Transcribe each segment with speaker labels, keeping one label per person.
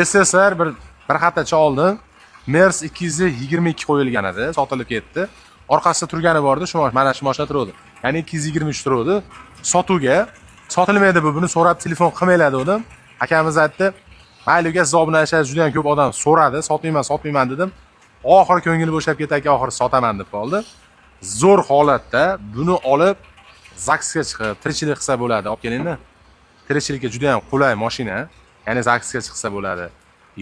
Speaker 1: SSR bir haftacha oldin Mers 222 qo'yilgan edi, sotilib ketdi. Orqasida turgani bordi, shu mana shu mashina turadi. Ya'ni 223 turadi. Sotuvga sotilmaydi buni so'rab telefon qilmaylar dedim. Akamiz aytdi, "Mayli uka, siz obunalashingiz juda ham ko'p odam so'radi, sotmayman dedim." Oxiri ko'ngli bo'shab ketdi, oxiri sotaman deb qoldi. Zo'r holatda buni olib zaksga chiqib, tirikchilik qilsa bo'ladi, olib kelingda. Tirikchilikka juda ham qulay mashina. Ya'ni zaksga chiqsa bo'ladi.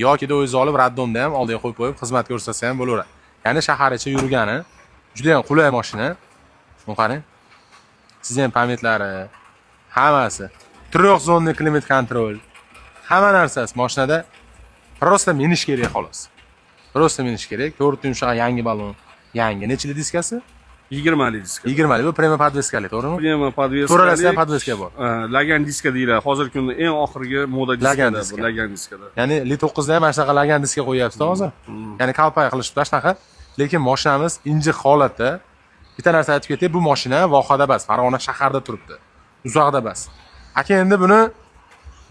Speaker 1: Yoki o'zingiz olib raddomda ham oldiga qo'yib xizmat ko'rsatsa ham bo'laveradi. Ya'ni shahar ichi yurgani juda ham qulay mashina. Buni qarang. Sizning ham pametlari, hammasi. 3 zonli klimat kontrol. Hamma narsasi mashinada prosta minish kerak xolos. Prosta minish kerak. 4 yumshoq yangi balon. Yangi nechli diskasi?
Speaker 2: 20 li diska.
Speaker 1: 20 li. Bu premium podveskali, to'g'rimi?
Speaker 2: Premium podveska.
Speaker 1: To'ralasidan podveska bor.
Speaker 2: Lagan diska deyiladi. Hozirgi kunda eng oxirgi moda diskada bu lagan diskada.
Speaker 1: Ya'ni Li9 da ham mana shunaqa lagan diska qo'yapsiz hozir. Ya'ni kalpay qilishibdi shunaqa. Lekin mashinamiz injiq holatda. Bitta narsa aytib ketay, bu mashina Vohada emas, Farg'ona shaharda turibdi. Uzoqda emas. Aka endi buni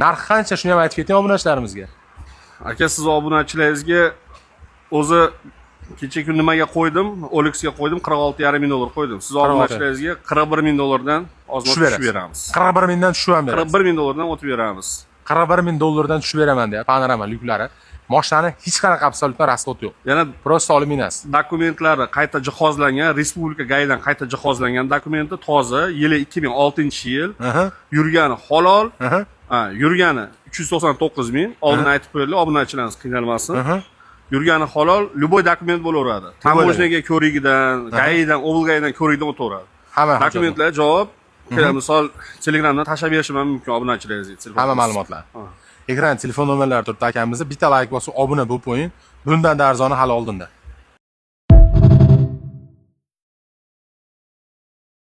Speaker 1: narxi qancha, shuni ham aytib ketay obunachilarimizga.
Speaker 2: Aka, siz obunachilaringizga o'zi kecha kun nimaga qo'ydim? Olexga qo'ydim, 46,5 ming dollar qo'ydim. Siz obunachilaringizga 41 ming dollardan ozroq tushib beramiz.
Speaker 1: 41 mingdan tushib ham beramiz.
Speaker 2: 41 ming dollardan o'tib beramiz.
Speaker 1: 41 ming dollardan tushib beraman deyapti, panorama lyuklari. Mashinani hech qanaqa absolyutno rasxod yo'q.
Speaker 2: Yana
Speaker 1: Prosta olib minasiz.
Speaker 2: dokumentlari qayta jihozlangan, Respublika gayidan qayta jihozlangan dokumenti toza, yili 2006-yil. Yurgani halol. Yurgani 399 ming. Oldin aytib qo'yinglar, obunachilarimiz qiynalmasin. Yurgani halol, любой dokument bo'laveradi. Tamojnaga ko'rigidan, gayidan, oblgayidan ko'rigidan o'taveradi.
Speaker 1: Hamma
Speaker 2: dokumentlar javob. Misol Telegramdan tashlab berishim mumkin obunachilaringizga.
Speaker 1: Hamma ma'lumotlar. Ekran telefon nomerlari turibdi akamizda. Bitta like bosib obuna bo'lib qo'ying. Bundan da arzoni hali oldinda.